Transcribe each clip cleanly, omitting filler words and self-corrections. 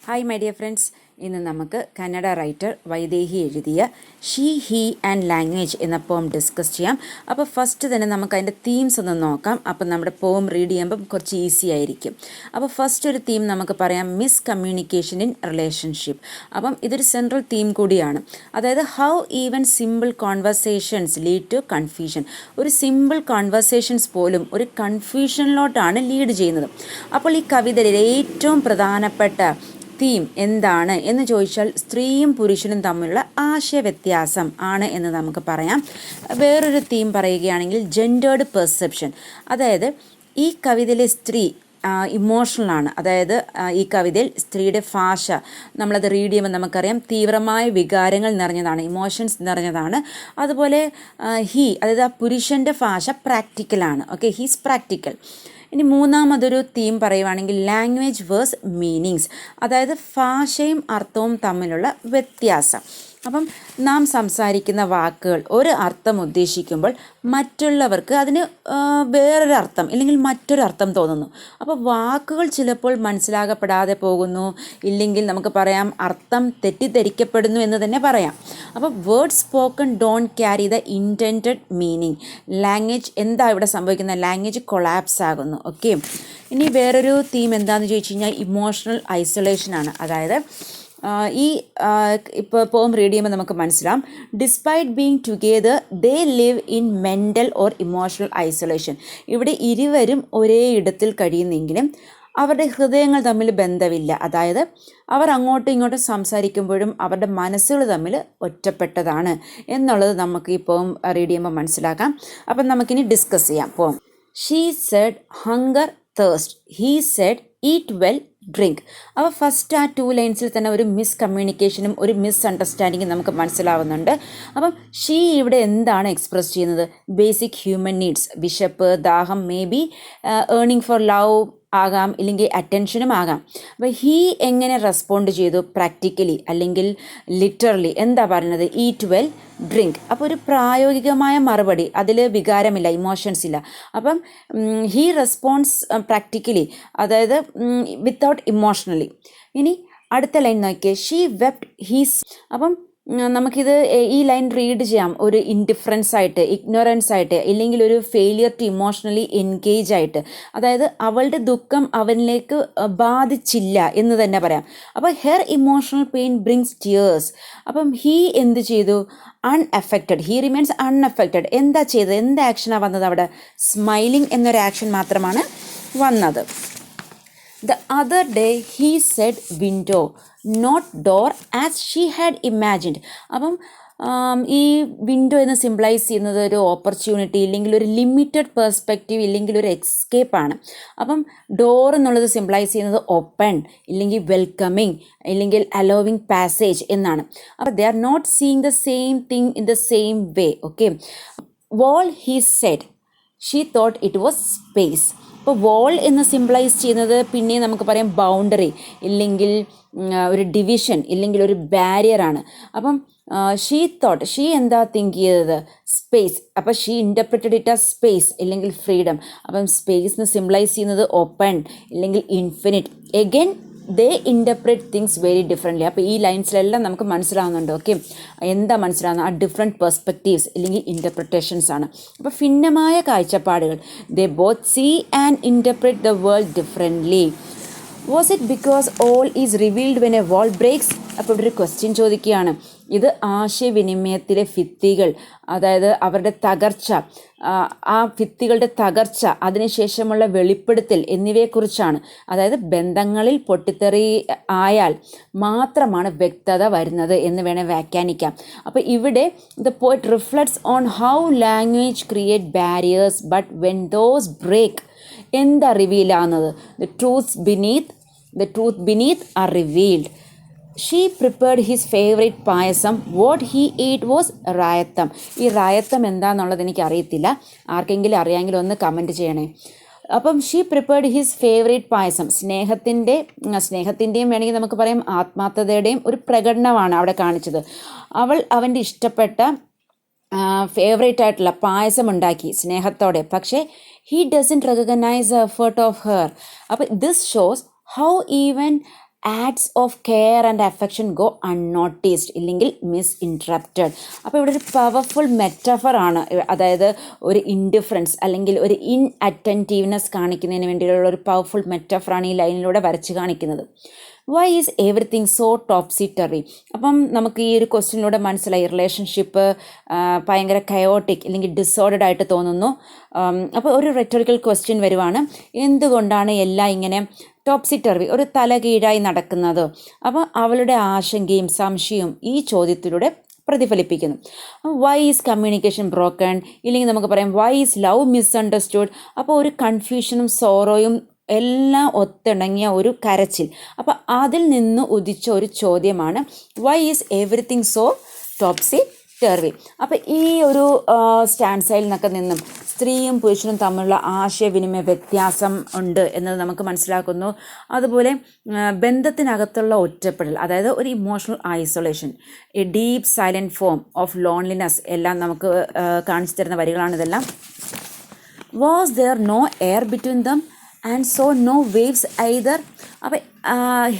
Hi my dear friends, ഇന്ന് നമുക്ക് Kannada writer Vaidehi എഴുതിയ ഷീ ഹീ ആൻഡ് ലാംഗ്വേജ് എന്ന പോം ഡിസ്കസ് ചെയ്യാം. അപ്പോൾ ഫസ്റ്റ് തന്നെ നമുക്ക് അതിൻ്റെ തീംസ് ഒന്ന് നോക്കാം. അപ്പം നമ്മുടെ പോം റീഡ് ചെയ്യുമ്പം കുറച്ച് ഈസി ആയിരിക്കും. അപ്പോൾ ഫസ്റ്റ് ഒരു തീം നമുക്ക് പറയാം, മിസ് കമ്മ്യൂണിക്കേഷൻ ഇൻ റിലേഷൻഷിപ്പ്. അപ്പം ഇതൊരു സെൻട്രൽ തീം കൂടിയാണ്. അതായത് how even simple conversations lead to confusion. ഒരു സിമ്പിൾ കോൺവെർസേഷൻസ് പോലും ഒരു കൺഫ്യൂഷനിലോട്ടാണ് ലീഡ് ചെയ്യുന്നത്. അപ്പോൾ ഈ കവിതയിലെ ഏറ്റവും പ്രധാനപ്പെട്ട തീം എന്താണ് എന്ന് ചോദിച്ചാൽ സ്ത്രീയും പുരുഷനും തമ്മിലുള്ള ആശയവ്യത്യാസം ആണ് എന്ന് നമുക്ക് പറയാം. വേറൊരു തീം പറയുകയാണെങ്കിൽ ജെൻഡേർഡ് പെർസെപ്ഷൻ. അതായത് ഈ കവിതയിലെ സ്ത്രീ ഇമോഷണലാണ്. അതായത് ഈ കവിതയിൽ സ്ത്രീയുടെ ഭാഷ നമ്മളത് റീഡ് ചെയ്യുമ്പോൾ നമുക്കറിയാം തീവ്രമായ വികാരങ്ങൾ നിറഞ്ഞതാണ്, ഇമോഷൻസ് നിറഞ്ഞതാണ്. അതുപോലെ അതായത് ആ പുരുഷൻ്റെ ഭാഷ പ്രാക്ടിക്കലാണ്. Okay, he's practical. ഇനി മൂന്നാമതൊരു തീം പറയുവാണെങ്കിൽ ലാംഗ്വേജ് വേഴ്സ് മീനിങ്സ്. അതായത് ഭാഷയും അർത്ഥവും തമ്മിലുള്ള വ്യത്യാസം. അപ്പം നാം സംസാരിക്കുന്ന വാക്കുകൾ ഒരു അർത്ഥം ഉദ്ദേശിക്കുമ്പോൾ മറ്റുള്ളവർക്ക് അതിന് വേറൊരു അർത്ഥം ഇല്ലെങ്കിൽ മറ്റൊരു അർത്ഥം തോന്നുന്നു. അപ്പോൾ വാക്കുകൾ ചിലപ്പോൾ മനസ്സിലാകപ്പെടാതെ പോകുന്നു, ഇല്ലെങ്കിൽ നമുക്ക് പറയാം അർത്ഥം തെറ്റിദ്ധരിക്കപ്പെടുന്നു എന്ന് തന്നെ പറയാം. അപ്പോൾ word spoken don't carry the intended meaning. Language എന്താ ഇവിടെ സംഭവിക്കുന്നത്? ലാംഗ്വേജ് കൊളാപ്സ് ആകുന്നു. ഓക്കെ, ഇനി വേറൊരു തീം എന്താണെന്ന് ചോദിച്ചു കഴിഞ്ഞാൽ ഇമോഷണൽ ഐസൊലേഷനാണ്. അതായത് ഇപ്പോൾ പോം റീഡ് ചെയ്യുമ്പോൾ നമുക്ക് മനസ്സിലാവും, despite being together they live in mental or emotional isolation. ഇവിടെ ഇരുവരും ഒരേ ഇടത്തിൽ കഴിയുന്നെങ്കിലും അവരുടെ ഹൃദയങ്ങൾ തമ്മിൽ ബന്ധമില്ല. അതായത് അവർ അങ്ങോട്ടും ഇങ്ങോട്ടും സംസാരിക്കുമ്പോഴും അവരുടെ മനസ്സുകൾ തമ്മിൽ ഒറ്റപ്പെട്ടതാണ് എന്നുള്ളത് നമുക്ക് ഈ പോം റീഡ് ചെയ്യുമ്പോൾ മനസ്സിലാക്കാം. അപ്പം നമുക്കിനി ഡിസ്കസ് ചെയ്യാം. പോം she said hunger thirst, he said eat well drink. അപ്പോൾ ഫസ്റ്റ് ആ 2 ലൈൻസിൽ തന്നെ ഒരു മിസ് കമ്മ്യൂണിക്കേഷനും ഒരു മിസ് അണ്ടർസ്റ്റാൻഡിങ്ങും നമുക്ക് മനസ്സിലാവുന്നുണ്ട്. അപ്പം ഷീ ഇവിടെ എന്താണ് എക്സ്പ്രസ് ചെയ്യുന്നത്? ബേസിക് ഹ്യൂമൻ നീഡ്സ്, വിശപ്പ്, ദാഹം, may be yearning for love ആകാം, ഇല്ലെങ്കിൽ അറ്റൻഷനും ആകാം. അപ്പോൾ ഹീ എങ്ങനെ റെസ്പോണ്ട് ചെയ്തു? പ്രാക്ടിക്കലി അല്ലെങ്കിൽ ലിറ്ററലി എന്താ പറയുന്നത്? Eat well drink. അപ്പോൾ ഒരു പ്രായോഗികമായ മറുപടി, അതിൽ വികാരമില്ല, ഇമോഷൻസ് ഇല്ല. അപ്പം ഹീ റെസ്പോൺസ് പ്രാക്ടിക്കലി, അതായത് വിത്തൗട്ട് ഇമോഷണലി. ഇനി അടുത്ത ലൈൻ നോക്കിയേ, ഷീ വെപ്റ്റ് ഹീസ്. അപ്പം നമുക്കിത് ഈ ലൈൻ റീഡ് ചെയ്യാം ഒരു ഇൻഡിഫറൻസ് ആയിട്ട്, ഇഗ്നോറൻസ് ആയിട്ട്, ഇല്ലെങ്കിൽ ഒരു ഫെയിലിയർ ടു ഇമോഷണലി എൻഗേജ് ആയിട്ട്. അതായത് അവളുടെ ദുഃഖം അവനിലേക്ക് ബാധിച്ചില്ല എന്ന് തന്നെ പറയാം. അപ്പോൾ her emotional pain brings tears. അപ്പം ഹീ എന്ത് ചെയ്തു? Unaffected, he remains unaffected. എന്താ ചെയ്തത്? എന്ത് ആക്ഷനാണ് വന്നത് അവിടെ? സ്മൈലിംഗ് എന്നൊരു ആക്ഷൻ മാത്രമാണ് വന്നത്. The other day he said window, not door as she had imagined. അപ്പം ഈ വിൻഡോ എന്ന് സിംപ്ലൈസ് ചെയ്യുന്നത് ഒരു ഓപ്പർച്യൂണിറ്റി, ഇല്ലെങ്കിൽ ഒരു ലിമിറ്റഡ് പെർസ്പെക്റ്റീവ്, ഇല്ലെങ്കിൽ ഒരു എസ്കേപ്പാണ്. അപ്പം ഡോർ എന്നുള്ളത് സിംപ്ലൈസ് ചെയ്യുന്നത് ഓപ്പൺ, ഇല്ലെങ്കിൽ വെൽക്കമിങ്, ഇല്ലെങ്കിൽ അലോവിങ് പാസേജ് എന്നാണ്. അപ്പോൾ they are not seeing the same thing in the same way. Okay, wall he said, she thought it was space. ഇപ്പോൾ വോൾ എന്ന് സിംപ്ലൈസ് ചെയ്യുന്നത് പിന്നെ നമുക്ക് പറയാം ബൗണ്ടറി, ഇല്ലെങ്കിൽ ഒരു ഡിവിഷൻ, ഇല്ലെങ്കിൽ ഒരു ബാരിയറാണ്. അപ്പം ഷീ എന്താ തിങ്ക് ചെയ്തത്? സ്പേസ്. അപ്പോൾ she interpreted it as space, ഇല്ലെങ്കിൽ ഫ്രീഡം. അപ്പം സ്പേസ് എന്ന് സിംപ്ലൈസ് ചെയ്യുന്നത് ഓപ്പൺ, ഇല്ലെങ്കിൽ ഇൻഫിനിറ്റ്. എഗെയിൻ ദേ ഇൻ്റർപ്രറ്റ് തിങ്സ് വെരി ഡിഫറെൻ്റ്ലി. അപ്പോൾ ഈ ലൈൻസിലെല്ലാം നമുക്ക് മനസ്സിലാവുന്നുണ്ട്. ഓക്കെ, എന്താ മനസ്സിലാവുന്നത്? ആ ഡിഫറെൻറ്റ് പെർസ്പെക്റ്റീവ്സ് ഇല്ലെങ്കിൽ ഇൻ്റർപ്രിട്ടേഷൻസ് ആണ്. അപ്പോൾ ഭിന്നമായ കാഴ്ചപ്പാടുകൾ. They both see and interpret the world differently. Was it because all is revealed when a wall breaks? അപ്പോൾ ഇവിടെ ഒരു ക്വസ്റ്റ്യൻ ചോദിക്കുകയാണ്. ഇത് ആശയവിനിമയത്തിലെ ഭിത്തികൾ, അതായത് അവരുടെ തകർച്ച, ആ ഭിത്തികളുടെ തകർച്ച, അതിനുശേഷമുള്ള വെളിപ്പെടുത്തൽ എന്നിവയെക്കുറിച്ചാണ്. അതായത് ബന്ധങ്ങളിൽ പൊട്ടിത്തെറി ആയാൽ മാത്രമാണ് വ്യക്തത വരുന്നത് എന്ന് വേണേൽ വ്യാഖ്യാനിക്കാം. അപ്പോൾ ഇവിടെ the poet reflects on how language create barriers, but when those break എന്താ റിവീൽ ആവുന്നത്? The truth beneath are revealed. She prepared his favourite payasam, what he eat was rayatham. ഈ റായത്തം എന്താണെന്നുള്ളത് എനിക്ക് അറിയത്തില്ല, ആർക്കെങ്കിലും അറിയാമെങ്കിൽ ഒന്ന് കമൻറ്റ് ചെയ്യണേ. അപ്പം ഷീ പ്രിപ്പയർഡ് ഹിസ് ഫേവറേറ്റ് പായസം, സ്നേഹത്തിൻ്റെയും വേണമെങ്കിൽ നമുക്ക് പറയാം ആത്മാർത്ഥതയുടെയും ഒരു പ്രകടനമാണ് അവിടെ കാണിച്ചത്. അവൻ്റെ ഇഷ്ടപ്പെട്ട ഫേവറേറ്റ് ആയിട്ടുള്ള പായസം ഉണ്ടാക്കി സ്നേഹത്തോടെ. പക്ഷേ he doesn't recognise the effort of her. അപ്പോൾ this shows how even acts of care and affection go unnoticed ഇല്ലെങ്കിൽ മിസ്ഇൻറ്ററപ്റ്റഡ്. അപ്പോൾ ഇവിടെ ഒരു പവർഫുൾ മെറ്റഫറാണ്, അതായത് ഒരു ഇൻഡിഫറൻസ് അല്ലെങ്കിൽ ഒരു ഇൻഅറ്റൻറ്റീവ്നെസ് കാണിക്കുന്നതിന് വേണ്ടിയുള്ള ഒരു പവർഫുൾ മെറ്റഫറാണ് ഈ ലൈനിലൂടെ വരച്ച് കാണിക്കുന്നത്. Why is everything so topsy-turvy? അപ്പം നമുക്ക് ഈ ഒരു ക്വസ്റ്റ്യനിലൂടെ മനസ്സിലായി റിലേഷൻഷിപ്പ് ഭയങ്കര കയോട്ടിക് അല്ലെങ്കിൽ ഡിസോർഡഡ് ആയിട്ട് തോന്നുന്നു. അപ്പോൾ ഒരു റെറ്റോറിക്കൽ ക്വസ്റ്റ്യൻ വരുവാണ്, എന്തുകൊണ്ടാണ് എല്ലാം ഇങ്ങനെ ടോപ്സി ടെറി, ഒരു തലകീഴായി നടക്കുന്നത്? അപ്പോൾ അവളുടെ ആശങ്കയും സംശയവും ഈ ചോദ്യത്തിലൂടെ പ്രതിഫലിപ്പിക്കുന്നു. വൈ ഈസ് കമ്മ്യൂണിക്കേഷൻ ബ്രോക്കൺ, ഇല്ലെങ്കിൽ നമുക്ക് പറയാം വൈ ഈസ് ലവ് മിസ്അണ്ടർസ്റ്റുഡ്. അപ്പോൾ ഒരു കൺഫ്യൂഷനും സോറോയും എല്ലാം ഒത്തിണങ്ങിയ ഒരു കരച്ചിൽ. അപ്പോൾ അതിൽ നിന്ന് ഉദിച്ച ഒരു ചോദ്യമാണ് why is everything so topsy-turvy. അപ്പോൾ ഈ ഒരു സ്റ്റാൻസയിൽ നിന്നൊക്കെ നിന്നും സ്ത്രീയും പുരുഷനും തമ്മിലുള്ള ആശയവിനിമയ വ്യത്യാസം ഉണ്ട് എന്നത് നമുക്ക് മനസ്സിലാക്കുന്നു. അതുപോലെ ബന്ധത്തിനകത്തുള്ള ഒറ്റപ്പെടൽ, അതായത് ഒരു emotional isolation, a deep silent form of loneliness എല്ലാം നമുക്ക് കാണിച്ചു തരുന്ന വരികളാണിതെല്ലാം. Was there no air between them and so no waves either. അപ്പോൾ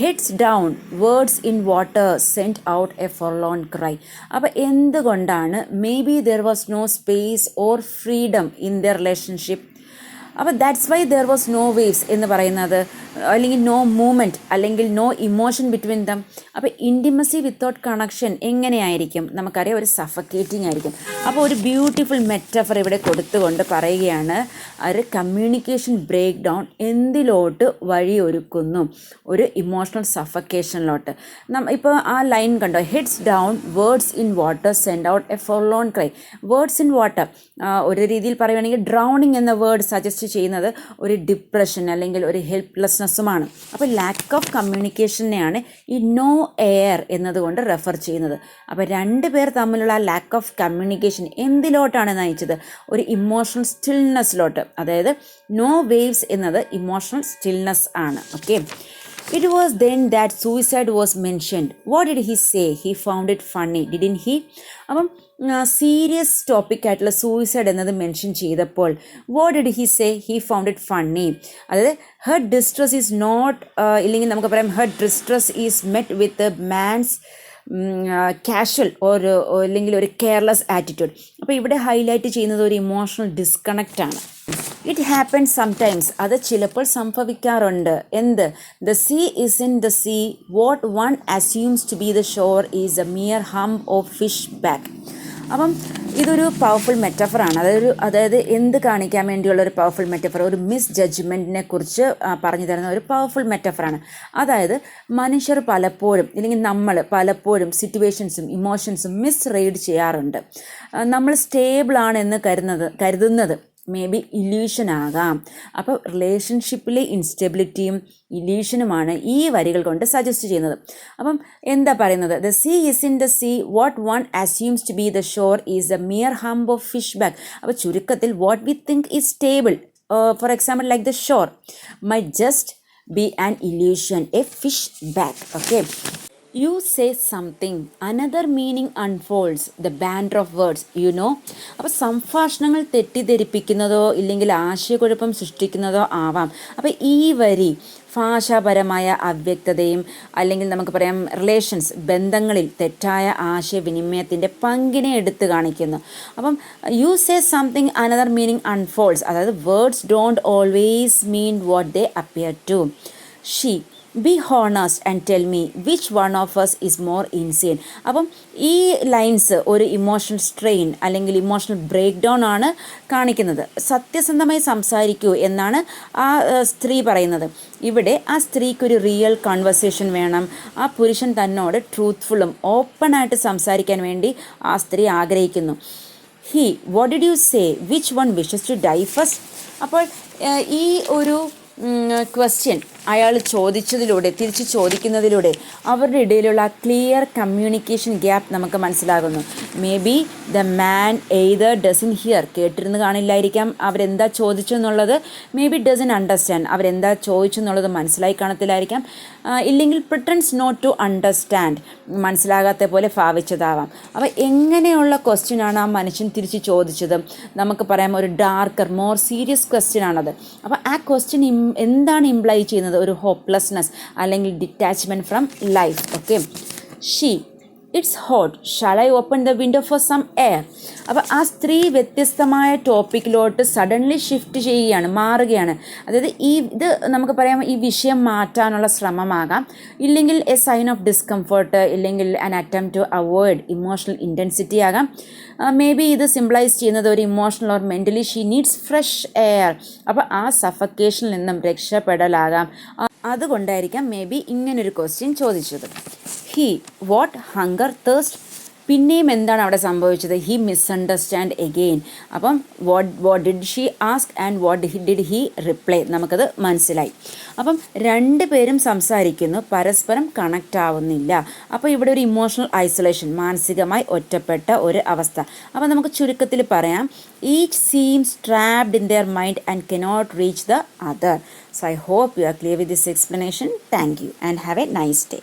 heads down words in water sent out a forlorn cry. അപ്പോൾ എന്തുകൊണ്ടാണ് maybe there was no space or freedom in the relationship. അപ്പോൾ that's why there was no waves എന്ന് പറയുന്നത്, അല്ലെങ്കിൽ no movement അല്ലെങ്കിൽ no emotion between them. അപ്പോൾ intimacy without connection എങ്ങനെയായിരിക്കും? നമുക്കറിയാം ഒരു സഫക്കേറ്റിംഗ് ആയിരിക്കും. അപ്പോൾ ഒരു ബ്യൂട്ടിഫുൾ മെറ്റഫർ ഇവിടെ കൊടുത്തുകൊണ്ട് പറയുകയാണ്, ഒരു കമ്മ്യൂണിക്കേഷൻ ബ്രേക്ക് ഡൗൺ എന്തിലോട്ട് വഴിയൊരുക്കുന്നു? ഒരു ഇമോഷണൽ സഫക്കേഷനിലോട്ട്. ഇപ്പോൾ ആ ലൈൻ കണ്ടോ, heads down words in water send out a forlorn cry. Words in water ഒരു രീതിയിൽ പറയുകയാണെങ്കിൽ ഡ്രൗണിങ് എന്ന വേർഡ് സജസ്റ്റ് ചെയ്യുന്നത് ഒരു ഡിപ്രഷൻ അല്ലെങ്കിൽ ഒരു ഹെൽപ്ലെസ്നെസ്സുമാണ്. അപ്പോൾ ലാക്ക് ഓഫ് കമ്മ്യൂണിക്കേഷനെയാണ് ഈ നോ എയർ എന്നതുകൊണ്ട് റെഫർ ചെയ്യുന്നത്. അപ്പോൾ രണ്ട് പേർ തമ്മിലുള്ള ലാക്ക് ഓഫ് കമ്മ്യൂണിക്കേഷൻ എന്തിലോട്ടാണ് നയിച്ചത്? ഒരു ഇമോഷണൽ സ്റ്റിൽനെസ്സിലോട്ട്. അതായത് നോ വേവ്സ് എന്നത് ഇമോഷണൽ സ്റ്റിൽനെസ് ആണ്. Okay, it was then that suicide was mentioned. What did he say? He found it funny didn't he? അപ്പം സീരിയസ് ടോപ്പിക്കായിട്ടുള്ള സൂയിസൈഡ് എന്നത് മെൻഷൻ ചെയ്തപ്പോൾ what did he say? He found it funny. അതായത് her distress is not, ഇല്ലെങ്കിൽ നമുക്ക് പറയാം her distress is met with man's casual അല്ലെങ്കിൽ ഒരു careless attitude. അപ്പോൾ ഇവിടെ ഹൈലൈറ്റ് ചെയ്യുന്നത് ഒരു ഇമോഷണൽ ഡിസ്കണക്റ്റാണ്. ഇറ്റ് ഹാപ്പൻസ് സംടൈംസ്, അത് ചിലപ്പോൾ സംഭവിക്കാറുണ്ട്. എന്ത്? The sea is in the sea what one assumes to be the shore is a mere hump of fish back. അപ്പം ഇതൊരു പവർഫുൾ മെറ്റഫറാണ്. അതായത് എന്ത് കാണിക്കാൻ വേണ്ടിയുള്ള ഒരു പവർഫുൾ മെറ്റഫർ, ഒരു മിസ് ജഡ്ജ്മെൻറ്റിനെ കുറിച്ച് പറഞ്ഞു തരുന്ന ഒരു പവർഫുൾ മെറ്റഫറാണ്. അതായത് മനുഷ്യർ പലപ്പോഴും, ഇല്ലെങ്കിൽ നമ്മൾ പലപ്പോഴും സിറ്റുവേഷൻസും ഇമോഷൻസും മിസ് റീഡ് ചെയ്യാറുണ്ട്. നമ്മൾ സ്റ്റേബിളാണ് എന്ന് കരുതുന്നത് മേ ബി ഇല്യൂഷനാകാം. അപ്പോൾ റിലേഷൻഷിപ്പിലെ ഇൻസ്റ്റെബിലിറ്റിയും ഇല്യൂഷനുമാണ് ഈ വരികൾ കൊണ്ട് സജസ്റ്റ് ചെയ്യുന്നത്. അപ്പം എന്താ പറയുന്നത്? The sea is in the sea what one assumes to be the shore is a mere hump of fish back. അപ്പോൾ ചുരുക്കത്തിൽ what we think is stable, for example like the shore, may just be an illusion, a fish back. Okay, you say something another meaning unfolds the banter of words you know. അപ്പോൾ സംഭാഷണങ്ങൾ തെറ്റിദ്ധരിപ്പിക്കുന്നതോ ഇല്ലെങ്കിൽ ആശയക്കുഴപ്പം സൃഷ്ടിക്കുന്നതോ ആവാം. അപ്പോൾ ഈ വരി ഭാഷാപരമായ അവ്യക്തതയും അല്ലെങ്കിൽ നമുക്ക് പറയാം റിലേഷൻസ് ബന്ധങ്ങളിൽ തെറ്റായ ആശയവിനിമയത്തിൻ്റെ പങ്കിനെ എടുത്തു കാണിക്കുന്നു. അപ്പം you say something another meaning unfolds, അതായത് words don't always mean what they appear to. She be honest and tell me which one of us is more insane. അപ്പം ഈ ലൈൻസ് ഒരു ഇമോഷണൽ സ്ട്രെയിൻ അല്ലെങ്കിൽ ഇമോഷണൽ ബ്രേക്ക് ഡൗൺ ആണ് കാണിക്കുന്നത്. സത്യസന്ധമായി സംസാരിക്കൂ എന്നാണ് ആ സ്ത്രീ പറയുന്നത്. ഇവിടെ ആ സ്ത്രീക്കൊരു റിയൽ കൺവെർസേഷൻ വേണം. ആ പുരുഷൻ തന്നോട് ട്രൂത്ത്ഫുള്ളും ഓപ്പണായിട്ട് സംസാരിക്കാൻ വേണ്ടി ആ സ്ത്രീ ആഗ്രഹിക്കുന്നു. He what did you say which one wishes to die first. അപ്പോൾ ഈ ഒരു ക്വസ്റ്റ്യൻ അയാൾ ചോദിച്ചതിലൂടെ, തിരിച്ച് ചോദിക്കുന്നതിലൂടെ അവരുടെ ഇടയിലുള്ള ക്ലിയർ കമ്മ്യൂണിക്കേഷൻ ഗ്യാപ്പ് നമുക്ക് മനസ്സിലാകുന്നു. Maybe the man either doesn't hear, കേട്ടിരുന്ന് കാണില്ലായിരിക്കാം അവരെന്താ ചോദിച്ചെന്നുള്ളത്. മേ ബി ഡസൻ അണ്ടർസ്റ്റാൻഡ്, അവരെന്താ ചോദിച്ചെന്നുള്ളത് മനസ്സിലായി കാണത്തില്ലായിരിക്കാം. ഇല്ലെങ്കിൽ പ്രിട്ടൻസ് നോട്ട് ടു അണ്ടർസ്റ്റാൻഡ്, മനസ്സിലാകാത്ത പോലെ ഭാവിച്ചതാവാം. അപ്പോൾ എങ്ങനെയുള്ള ക്വസ്റ്റ്യനാണ് ആ മനുഷ്യൻ തിരിച്ച് ചോദിച്ചത്? നമുക്ക് പറയാം ഒരു ഡാർക്കർ മോർ സീരിയസ് ക്വസ്റ്റ്യൻ ആണത്. അപ്പോൾ ആ ക്വസ്റ്റ്യൻ എന്താണ് ഇംപ്ലൈ ചെയ്യുന്നത്? ഒരു ഹോപ്പ്ലെസ്നെസ് അല്ലെങ്കിൽ detachment from life. Okay. She, it's hot, shall I open the window for some air? അപ്പോൾ ആ സ്ത്രീ വ്യത്യസ്തമായ ടോപ്പിക്കിലോട്ട് സഡൻലി ഷിഫ്റ്റ് ചെയ്യുകയാണ്, മാറുകയാണ്. അതായത് ഇത് നമുക്ക് പറയാം ഈ വിഷയം മാറ്റാനുള്ള ശ്രമമാകാം, ഇല്ലെങ്കിൽ എ സൈൻ ഓഫ് ഡിസ്കംഫർട്ട്, ഇല്ലെങ്കിൽ an attempt to avoid emotional intensity ആകാം. മേ ബി ഇത് സിംപ്ലൈസ് ചെയ്യുന്നത് ഒരു emotional or mentally she needs fresh air. അപ്പോൾ ആ സഫക്കേഷനിൽ നിന്നും രക്ഷപ്പെടലാകാം. അതുകൊണ്ടായിരിക്കാം മേ ബി ഇങ്ങനൊരു ക്വസ്റ്റ്യൻ ചോദിച്ചത്. He, what, hunger, thirst. പിന്നെയും എന്താണ് അവിടെ സംഭവിച്ചത്? He misunderstand again. അപ്പം what did she ask and what did he reply? നമുക്കത് മനസ്സിലായി. അപ്പം രണ്ടുപേരും സംസാരിക്കുന്നു, പരസ്പരം കണക്റ്റ് ആവുന്നില്ല. അപ്പോൾ ഇവിടെ ഒരു ഇമോഷണൽ ഐസൊലേഷൻ, മാനസികമായി ഒറ്റപ്പെട്ട ഒരു അവസ്ഥ. അപ്പോൾ നമുക്ക് ചുരുക്കത്തിൽ പറയാം, each seems trapped in there mind and cannot reach the other. So I hope you are clear with this explanation. Thank you and have a nice day.